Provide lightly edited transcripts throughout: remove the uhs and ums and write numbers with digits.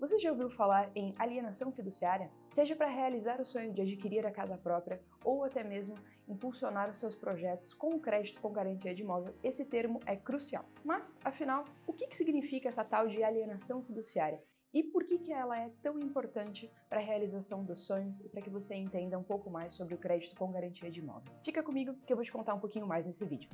Você já ouviu falar em alienação fiduciária? Seja para realizar o sonho de adquirir a casa própria ou até mesmo impulsionar os seus projetos com crédito com garantia de imóvel, esse termo é crucial. Mas, afinal, o que significa essa tal de alienação fiduciária? E por que ela é tão importante para a realização dos sonhos e para que você entenda um pouco mais sobre o crédito com garantia de imóvel? Fica comigo que eu vou te contar um pouquinho mais nesse vídeo.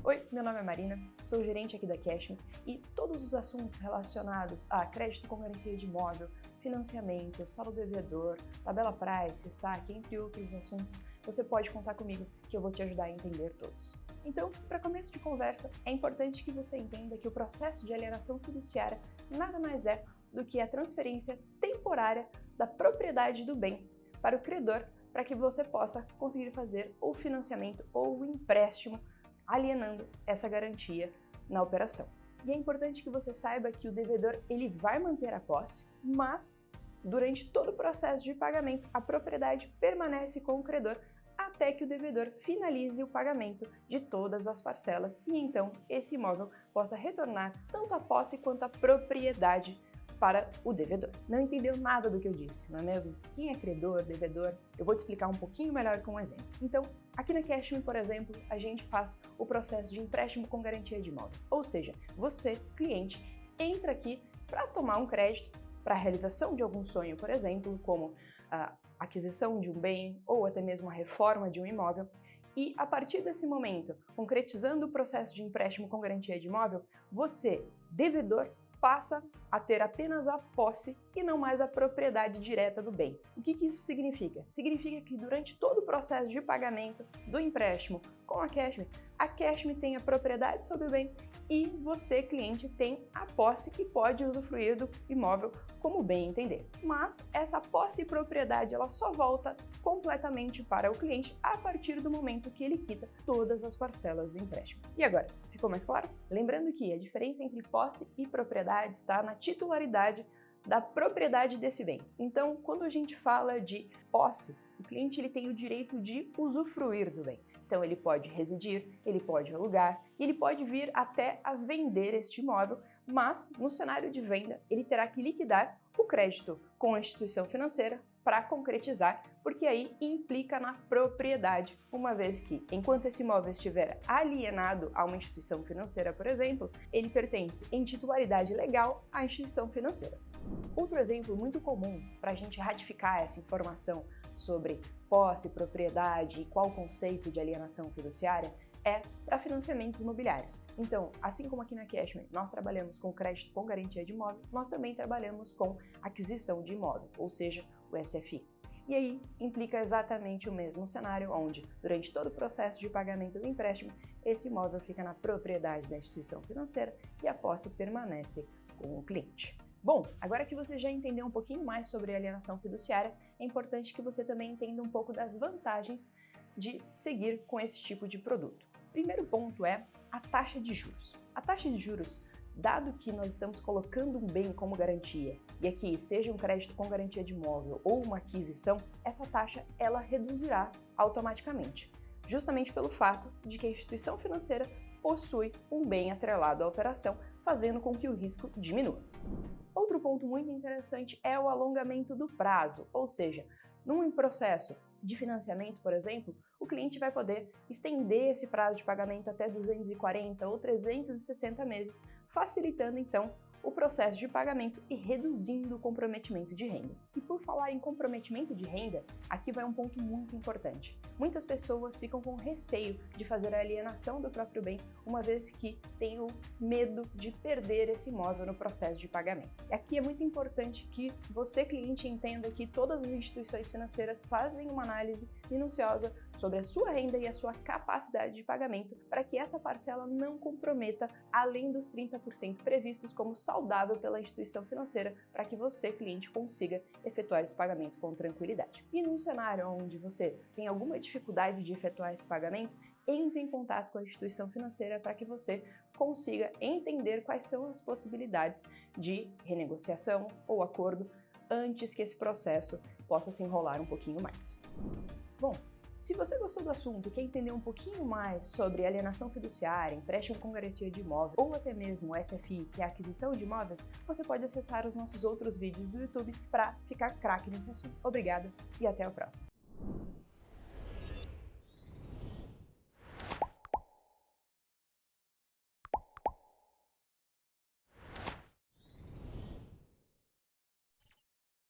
Oi, meu nome é Marina, sou gerente aqui da Cashme e todos os assuntos relacionados a crédito com garantia de imóvel, financiamento, saldo devedor, tabela price, saque, entre outros assuntos, você pode contar comigo que eu vou te ajudar a entender todos. Então, para começo de conversa, é importante que você entenda que o processo de alienação fiduciária nada mais é do que a transferência temporária da propriedade do bem para o credor, para que você possa conseguir fazer o financiamento ou o empréstimo, alienando essa garantia na operação. E é importante que você saiba que o devedor ele vai manter a posse, mas durante todo o processo de pagamento, a propriedade permanece com o credor até que o devedor finalize o pagamento de todas as parcelas e então esse imóvel possa retornar tanto a posse quanto a propriedade para o devedor. Não entendeu nada do que eu disse, não é mesmo? Quem é credor, devedor? Eu vou te explicar um pouquinho melhor com um exemplo. Então, aqui na Cashme, por exemplo, a gente faz o processo de empréstimo com garantia de imóvel. Ou seja, você, cliente, entra aqui para tomar um crédito para a realização de algum sonho, por exemplo, como a aquisição de um bem ou até mesmo a reforma de um imóvel. E a partir desse momento, concretizando o processo de empréstimo com garantia de imóvel, você, devedor, passa a ter apenas a posse e não mais a propriedade direta do bem. O que isso significa? Significa que durante todo o processo de pagamento do empréstimo com a Cashme tem a propriedade sobre o bem e você, cliente, tem a posse e pode usufruir do imóvel como bem entender. Mas essa posse e propriedade ela só volta completamente para o cliente a partir do momento que ele quita todas as parcelas do empréstimo. E agora, ficou mais claro? Lembrando que a diferença entre posse e propriedade está na titularidade da propriedade desse bem. Então, quando a gente fala de posse, o cliente ele tem o direito de usufruir do bem. Então, ele pode residir, ele pode alugar e ele pode vir até a vender este imóvel, mas no cenário de venda, ele terá que liquidar o crédito com a instituição financeira para concretizar, porque aí implica na propriedade, uma vez que, enquanto esse imóvel estiver alienado a uma instituição financeira, por exemplo, ele pertence em titularidade legal à instituição financeira. Outro exemplo muito comum para a gente ratificar essa informação sobre posse, propriedade e qual o conceito de alienação fiduciária é para financiamentos imobiliários. Então, assim como aqui na Cashme nós trabalhamos com crédito com garantia de imóvel, nós também trabalhamos com aquisição de imóvel, ou seja, o SFI. E aí implica exatamente o mesmo cenário, onde durante todo o processo de pagamento do empréstimo, esse imóvel fica na propriedade da instituição financeira e a posse permanece com o cliente. Bom, agora que você já entendeu um pouquinho mais sobre alienação fiduciária, é importante que você também entenda um pouco das vantagens de seguir com esse tipo de produto. Primeiro ponto é a taxa de juros. A taxa de juros, dado que nós estamos colocando um bem como garantia, e aqui seja um crédito com garantia de imóvel ou uma aquisição, essa taxa ela reduzirá automaticamente, justamente pelo fato de que a instituição financeira possui um bem atrelado à operação, fazendo com que o risco diminua. Outro ponto muito interessante é o alongamento do prazo, ou seja, num processo de financiamento, por exemplo, o cliente vai poder estender esse prazo de pagamento até 240 ou 360 meses, facilitando então o processo de pagamento e reduzindo o comprometimento de renda. E por falar em comprometimento de renda, aqui vai um ponto muito importante. Muitas pessoas ficam com receio de fazer a alienação do próprio bem, uma vez que tem o medo de perder esse imóvel no processo de pagamento. E aqui é muito importante que você, cliente, entenda que todas as instituições financeiras fazem uma análise minuciosa sobre a sua renda e a sua capacidade de pagamento para que essa parcela não comprometa além dos 30% previstos como saudável pela instituição financeira para que você, cliente, consiga efetuar esse pagamento com tranquilidade. E num cenário onde você tem alguma dificuldade de efetuar esse pagamento, entre em contato com a instituição financeira para que você consiga entender quais são as possibilidades de renegociação ou acordo antes que esse processo possa se enrolar um pouquinho mais. Bom, Se você gostou do assunto e quer entender um pouquinho mais sobre alienação fiduciária, empréstimo com garantia de imóvel ou até mesmo SFI, que é a aquisição de imóveis, você pode acessar os nossos outros vídeos do YouTube para ficar craque nesse assunto. Obrigada e até o próximo.